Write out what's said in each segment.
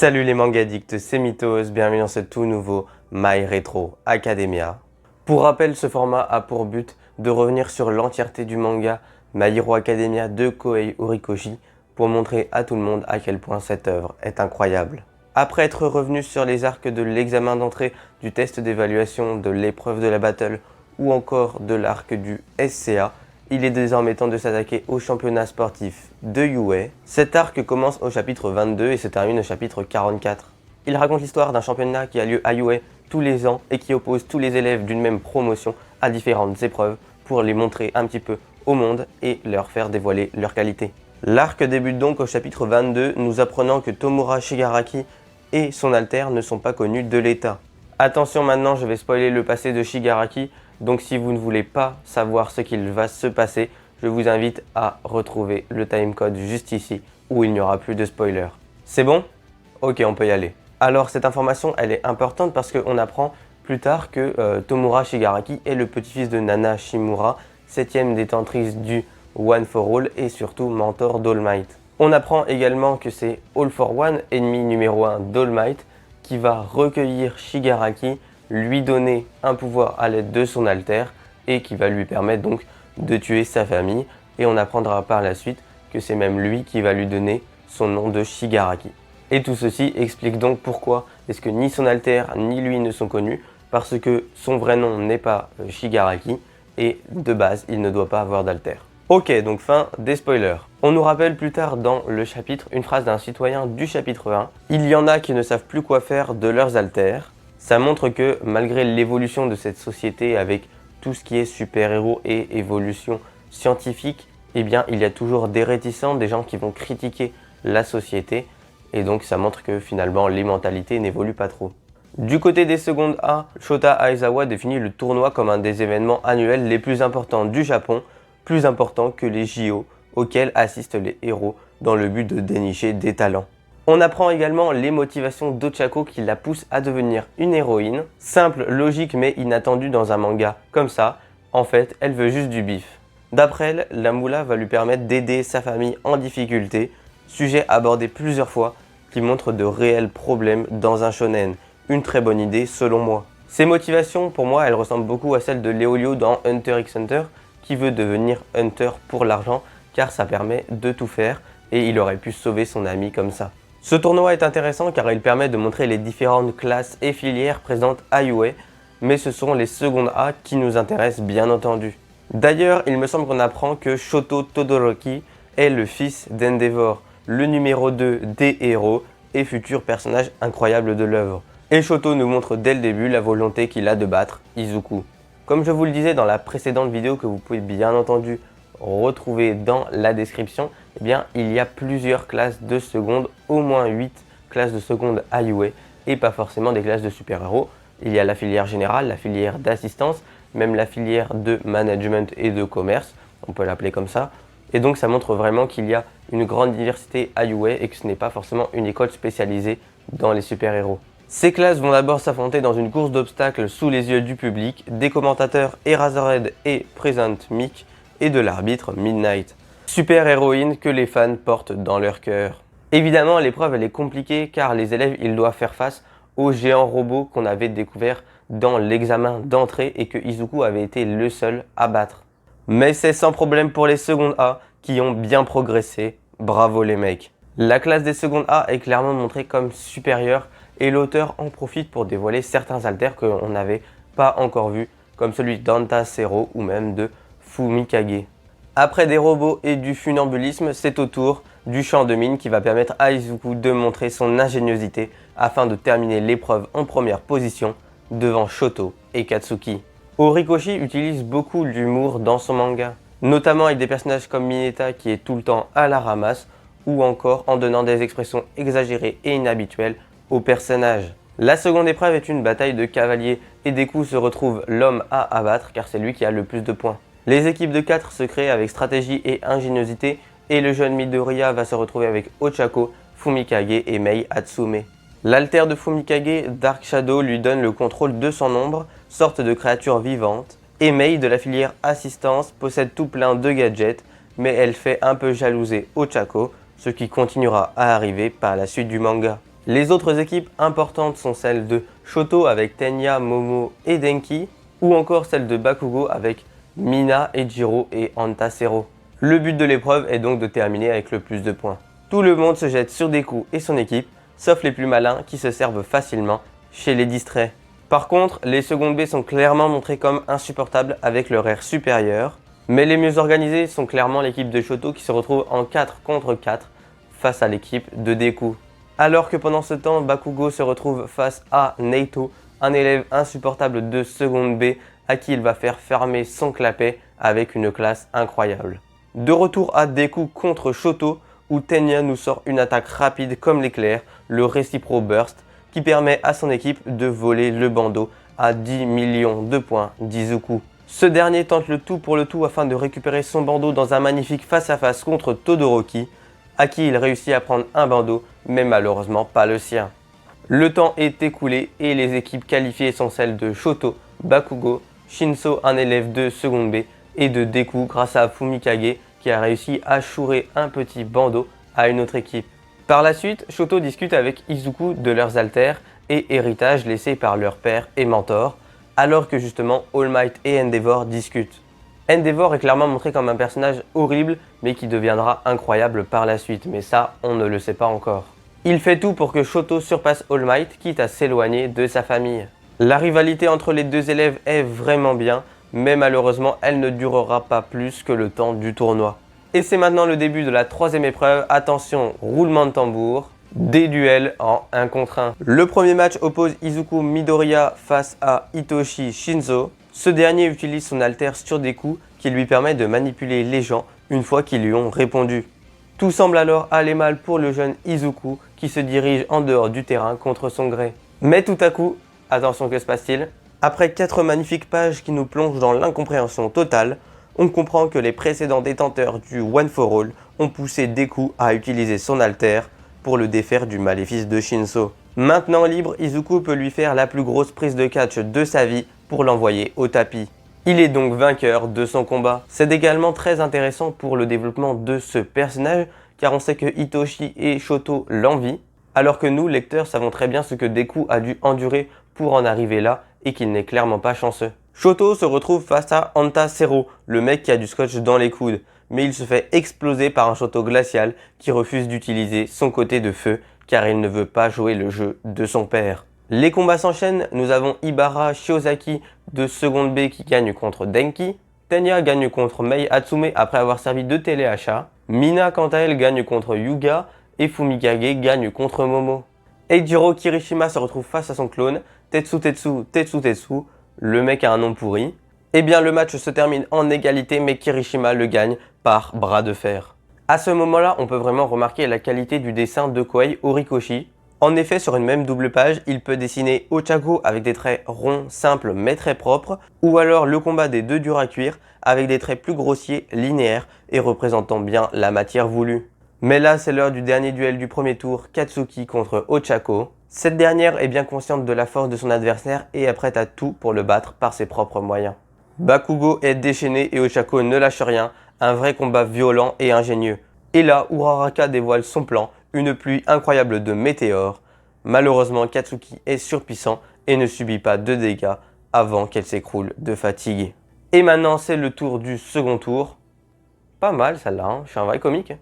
Salut les manga addicts, c'est Mythos, bienvenue dans ce tout nouveau My Retro Academia. Pour rappel, ce format a pour but de revenir sur l'entièreté du manga My Hero Academia de Kohei Horikoshi pour montrer à tout le monde à quel point cette œuvre est incroyable. Après être revenu sur les arcs de l'examen d'entrée, du test d'évaluation, de l'épreuve de la battle ou encore de l'arc du SCA, il est désormais temps de s'attaquer au championnat sportif de UA. Cet arc commence au chapitre 22 et se termine au chapitre 44. Il raconte l'histoire d'un championnat qui a lieu à UA tous les ans et qui oppose tous les élèves d'une même promotion à différentes épreuves pour les montrer un petit peu au monde et leur faire dévoiler leurs qualités. L'arc débute donc au chapitre 22, nous apprenant que Tomura Shigaraki et son alter ne sont pas connus de l'État. Attention, maintenant je vais spoiler le passé de Shigaraki, donc si vous ne voulez pas savoir ce qu'il va se passer, je vous invite à retrouver le timecode juste ici où il n'y aura plus de spoiler. C'est bon? Ok, on peut y aller. Alors cette information elle est importante parce qu'on apprend plus tard que Tomura Shigaraki est le petit-fils de Nana Shimura, 7ème détentrice du One for All et surtout mentor d'All Might. On apprend également que c'est All for One, ennemi numéro 1 d'All Might, qui va recueillir Shigaraki, lui donner un pouvoir à l'aide de son alter et qui va lui permettre donc de tuer sa famille. Et on apprendra par la suite que c'est même lui qui va lui donner son nom de Shigaraki. Et tout ceci explique donc pourquoi est-ce que ni son alter ni lui ne sont connus, parce que son vrai nom n'est pas Shigaraki et de base il ne doit pas avoir d'alter. Ok, donc fin des spoilers. On nous rappelle plus tard dans le chapitre une phrase d'un citoyen du chapitre 1. Il y en a qui ne savent plus quoi faire de leurs alters. Ça montre que malgré l'évolution de cette société avec tout ce qui est super-héros et évolution scientifique, eh bien il y a toujours des réticents, des gens qui vont critiquer la société. Et donc ça montre que finalement les mentalités n'évoluent pas trop. Du côté des secondes A, Shota Aizawa définit le tournoi comme un des événements annuels les plus importants du Japon, plus important que les JO auxquels assistent les héros dans le but de dénicher des talents. On apprend également les motivations d'Ochako qui la poussent à devenir une héroïne. Simple, logique mais inattendue dans un manga comme ça, en fait elle veut juste du bif. D'après elle, la moula va lui permettre d'aider sa famille en difficulté, sujet abordé plusieurs fois qui montre de réels problèmes dans un shonen. Une très bonne idée selon moi. Ces motivations pour moi elles ressemblent beaucoup à celles de Léolio dans Hunter x Hunter, qui veut devenir Hunter pour l'argent car ça permet de tout faire et il aurait pu sauver son ami comme ça. Ce tournoi est intéressant car il permet de montrer les différentes classes et filières présentes à UA, mais ce sont les secondes A qui nous intéressent bien entendu. D'ailleurs, il me semble qu'on apprend que Shoto Todoroki est le fils d'Endeavor, le numéro 2 des héros et futur personnage incroyable de l'œuvre. Et Shoto nous montre dès le début la volonté qu'il a de battre Izuku. Comme je vous le disais dans la précédente vidéo que vous pouvez bien entendu retrouver dans la description, eh bien, il y a plusieurs classes de seconde, au moins 8 classes de seconde à UA et pas forcément des classes de super-héros. Il y a la filière générale, la filière d'assistance, même la filière de management et de commerce, on peut l'appeler comme ça. Et donc ça montre vraiment qu'il y a une grande diversité à UA et que ce n'est pas forcément une école spécialisée dans les super-héros. Ces classes vont d'abord s'affronter dans une course d'obstacles sous les yeux du public, des commentateurs Eraserhead et Present Mic et de l'arbitre Midnight. Super héroïne que les fans portent dans leur cœur. Évidemment, l'épreuve elle est compliquée car les élèves ils doivent faire face aux géants robots qu'on avait découvert dans l'examen d'entrée et que Izuku avait été le seul à battre. Mais c'est sans problème pour les secondes A qui ont bien progressé. Bravo les mecs. La classe des secondes A est clairement montrée comme supérieure et l'auteur en profite pour dévoiler certains alters qu'on n'avait pas encore vus, comme celui d'Anta Sero ou même de Fumikage. Après des robots et du funambulisme, c'est au tour du champ de mine qui va permettre à Izuku de montrer son ingéniosité afin de terminer l'épreuve en première position devant Shoto et Katsuki. Horikoshi utilise beaucoup d'humour dans son manga, notamment avec des personnages comme Mineta qui est tout le temps à la ramasse ou encore en donnant des expressions exagérées et inhabituelles aux personnages. La seconde épreuve est une bataille de cavaliers et des coups se retrouve l'homme à abattre car c'est lui qui a le plus de points. Les équipes de 4 se créent avec stratégie et ingéniosité et le jeune Midoriya va se retrouver avec Ochako, Fumikage et Mei Hatsume. L'alter de Fumikage, Dark Shadow, lui donne le contrôle de son ombre, sorte de créature vivante. Et Mei de la filière assistance possède tout plein de gadgets, mais elle fait un peu jalouser Ochako, ce qui continuera à arriver par la suite du manga. Les autres équipes importantes sont celles de Shoto avec Tenya, Momo et Denki, ou encore celles de Bakugo avec Mina, Ejiro et Antasero. Le but de l'épreuve est donc de terminer avec le plus de points. Tout le monde se jette sur Deku et son équipe, sauf les plus malins qui se servent facilement chez les distraits. Par contre, les secondes B sont clairement montrées comme insupportables avec leur air supérieur, mais les mieux organisés sont clairement l'équipe de Shoto qui se retrouve en 4 contre 4 face à l'équipe de Deku. Alors que pendant ce temps, Bakugo se retrouve face à Neito, un élève insupportable de seconde B à qui il va faire fermer son clapet avec une classe incroyable. De retour à Deku contre Shoto, où Tenya nous sort une attaque rapide comme l'éclair, le Recipro Burst, qui permet à son équipe de voler le bandeau à 10 millions de points d'Izuku. Ce dernier tente le tout pour le tout afin de récupérer son bandeau dans un magnifique face-à-face contre Todoroki, à qui il réussit à prendre un bandeau, mais malheureusement pas le sien. Le temps est écoulé et les équipes qualifiées sont celles de Shoto, Bakugo, Shinso, un élève de seconde B, et de Deku grâce à Fumikage qui a réussi à chourer un petit bandeau à une autre équipe. Par la suite, Shoto discute avec Izuku de leurs alters et héritages laissés par leur père et mentor, alors que justement All Might et Endeavor discutent. Endeavor est clairement montré comme un personnage horrible mais qui deviendra incroyable par la suite, mais ça on ne le sait pas encore. Il fait tout pour que Shoto surpasse All Might, quitte à s'éloigner de sa famille. La rivalité entre les deux élèves est vraiment bien, mais malheureusement elle ne durera pas plus que le temps du tournoi. Et c'est maintenant le début de la troisième épreuve. Attention, roulement de tambour, des duels en 1 contre 1. Le premier match oppose Izuku Midoriya face à Hitoshi Shinzo. Ce dernier utilise son alter sur Deku qui lui permet de manipuler les gens une fois qu'ils lui ont répondu. Tout semble alors aller mal pour le jeune Izuku qui se dirige en dehors du terrain contre son gré. Mais tout à coup, attention, que se passe-t-il? Après 4 magnifiques pages qui nous plongent dans l'incompréhension totale, on comprend que les précédents détenteurs du One for All ont poussé Deku à utiliser son alter pour le défaire du maléfice de Shinso. Maintenant libre, Izuku peut lui faire la plus grosse prise de catch de sa vie pour l'envoyer au tapis. Il est donc vainqueur de son combat. C'est également très intéressant pour le développement de ce personnage car on sait que Hitoshi et Shoto l'envient, alors que nous, lecteurs, savons très bien ce que Deku a dû endurer pour en arriver là et qu'il n'est clairement pas chanceux. Shoto se retrouve face à Antasero, le mec qui a du scotch dans les coudes, mais il se fait exploser par un Shoto glacial qui refuse d'utiliser son côté de feu car il ne veut pas jouer le jeu de son père. Les combats s'enchaînent, nous avons Ibara Shiozaki de seconde B qui gagne contre Denki, Tenya gagne contre Mei Hatsume après avoir servi de téléachat, Mina quant à elle gagne contre Yuga et Fumikage gagne contre Momo. Eijiro Kirishima se retrouve face à son clone, Tetsu, le mec a un nom pourri. Eh bien le match se termine en égalité mais Kirishima le gagne par bras de fer. À ce moment-là, on peut vraiment remarquer la qualité du dessin de Kohei Horikoshi. En effet, sur une même double page, il peut dessiner Ochako avec des traits ronds, simples mais très propres, ou alors le combat des deux durs à cuire avec des traits plus grossiers, linéaires et représentant bien la matière voulue. Mais là, c'est l'heure du dernier duel du premier tour, Katsuki contre Ochako. Cette dernière est bien consciente de la force de son adversaire et est prête à tout pour le battre par ses propres moyens. Bakugo est déchaîné et Ochako ne lâche rien, un vrai combat violent et ingénieux. Et là, Uraraka dévoile son plan, une pluie incroyable de météores. Malheureusement, Katsuki est surpuissant et ne subit pas de dégâts avant qu'elle s'écroule de fatigue. Et maintenant, c'est le tour du second tour. Pas mal celle-là, hein, je suis un vrai comique.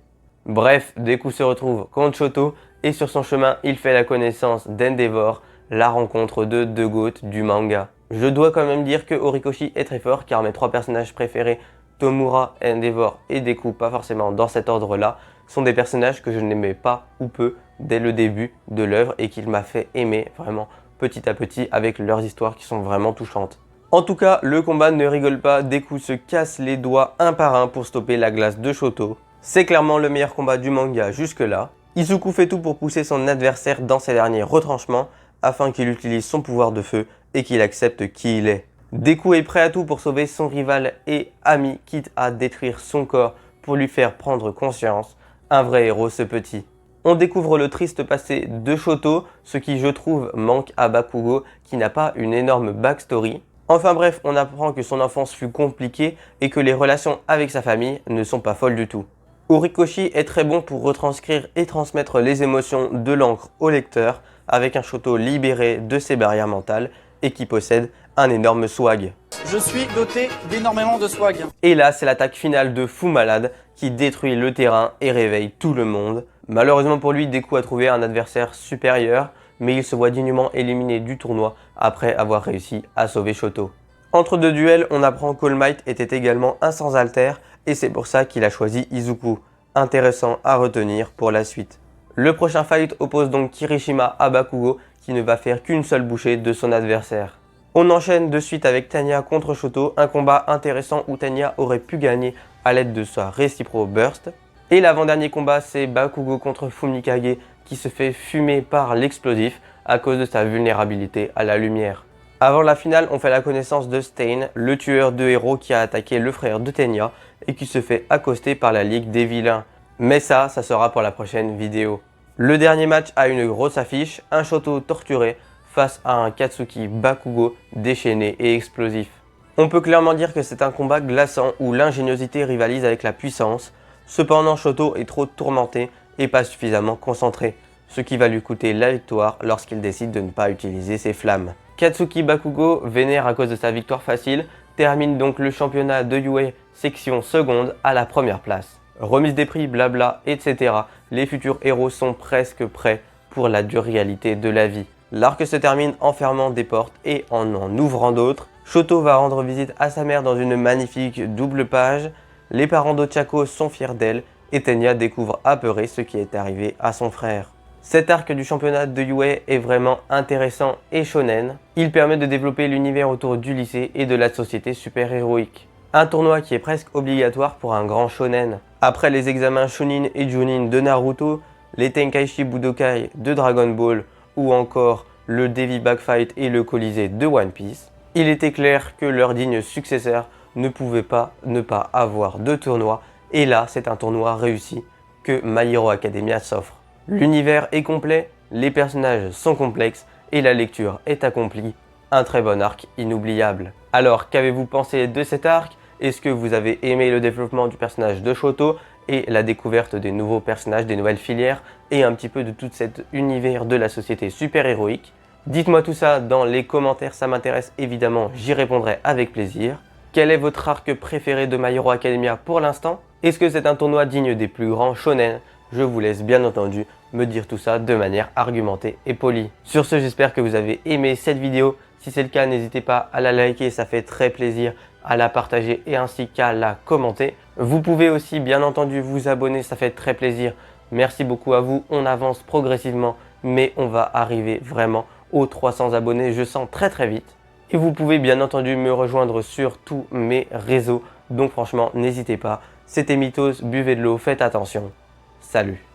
Bref, Deku se retrouve contre Shoto et sur son chemin, il fait la connaissance d'Endeavor, la rencontre de deux GOAT du manga. Je dois quand même dire que Horikoshi est très fort car mes 3 personnages préférés, Tomura, Endeavor et Deku, pas forcément dans cet ordre-là, sont des personnages que je n'aimais pas ou peu dès le début de l'œuvre et qu'il m'a fait aimer vraiment petit à petit avec leurs histoires qui sont vraiment touchantes. En tout cas, le combat ne rigole pas, Deku se casse les doigts un par un pour stopper la glace de Shoto. C'est clairement le meilleur combat du manga jusque-là. Izuku fait tout pour pousser son adversaire dans ses derniers retranchements afin qu'il utilise son pouvoir de feu et qu'il accepte qui il est. Deku est prêt à tout pour sauver son rival et ami, quitte à détruire son corps pour lui faire prendre conscience. Un vrai héros ce petit. On découvre le triste passé de Shoto, ce qui je trouve manque à Bakugo qui n'a pas une énorme backstory. Enfin bref, on apprend que son enfance fut compliquée et que les relations avec sa famille ne sont pas folles du tout. Horikoshi est très bon pour retranscrire et transmettre les émotions de l'encre au lecteur avec un Shoto libéré de ses barrières mentales et qui possède un énorme swag. Je suis doté d'énormément de swag. Et là, c'est l'attaque finale de Fou Malade qui détruit le terrain et réveille tout le monde. Malheureusement pour lui, Deku a trouvé un adversaire supérieur, mais il se voit dignement éliminé du tournoi après avoir réussi à sauver Shoto. Entre deux duels, on apprend qu'All Might était également un sans alter et c'est pour ça qu'il a choisi Izuku. Intéressant à retenir pour la suite. Le prochain fight oppose donc Kirishima à Bakugo qui ne va faire qu'une seule bouchée de son adversaire. On enchaîne de suite avec Tanya contre Shoto, un combat intéressant où Tanya aurait pu gagner à l'aide de sa Récipro Burst. Et l'avant-dernier combat, c'est Bakugo contre Fumikage qui se fait fumer par l'explosif à cause de sa vulnérabilité à la lumière. Avant la finale, on fait la connaissance de Stain, le tueur de héros qui a attaqué le frère de Tenya et qui se fait accoster par la Ligue des Vilains. Mais ça sera pour la prochaine vidéo. Le dernier match a une grosse affiche, un Shoto torturé face à un Katsuki Bakugo déchaîné et explosif. On peut clairement dire que c'est un combat glaçant où l'ingéniosité rivalise avec la puissance. Cependant, Shoto est trop tourmenté et pas suffisamment concentré, ce qui va lui coûter la victoire lorsqu'il décide de ne pas utiliser ses flammes. Katsuki Bakugo, vénère à cause de sa victoire facile, termine donc le championnat de UA section seconde à la première place. Remise des prix, blabla, etc. Les futurs héros sont presque prêts pour la dure réalité de la vie. L'arc se termine en fermant des portes et en ouvrant d'autres. Shoto va rendre visite à sa mère dans une magnifique double page. Les parents d'Ochako sont fiers d'elle et Tenya découvre apeuré ce qui est arrivé à son frère. Cet arc du championnat de UA est vraiment intéressant et shonen. Il permet de développer l'univers autour du lycée et de la société super-héroïque. Un tournoi qui est presque obligatoire pour un grand shonen. Après les examens Chunin et Junin de Naruto, les Tenkaichi Budokai de Dragon Ball ou encore le Devi Backfight et le Colisée de One Piece, il était clair que leurs dignes successeurs ne pouvaient pas ne pas avoir de tournoi et là c'est un tournoi réussi que My Hero Academia s'offre. L'univers est complet, les personnages sont complexes et la lecture est accomplie. Un très bon arc inoubliable. Alors qu'avez-vous pensé de cet arc? Est-ce que vous avez aimé le développement du personnage de Shoto et la découverte des nouveaux personnages, des nouvelles filières et un petit peu de tout cet univers de la société super-héroïque? Dites-moi tout ça dans les commentaires, ça m'intéresse évidemment, j'y répondrai avec plaisir. Quel est votre arc préféré de My Hero Academia pour l'instant? Est-ce que c'est un tournoi digne des plus grands shonen? Je vous laisse bien entendu me dire tout ça de manière argumentée et polie. Sur ce, j'espère que vous avez aimé cette vidéo. Si c'est le cas, n'hésitez pas à la liker, ça fait très plaisir, à la partager et ainsi qu'à la commenter. Vous pouvez aussi bien entendu vous abonner, ça fait très plaisir. Merci beaucoup à vous, on avance progressivement, mais on va arriver vraiment aux 300 abonnés, je sens très vite. Et vous pouvez bien entendu me rejoindre sur tous mes réseaux, donc franchement n'hésitez pas. C'était Mythos, buvez de l'eau, faites attention. Salut!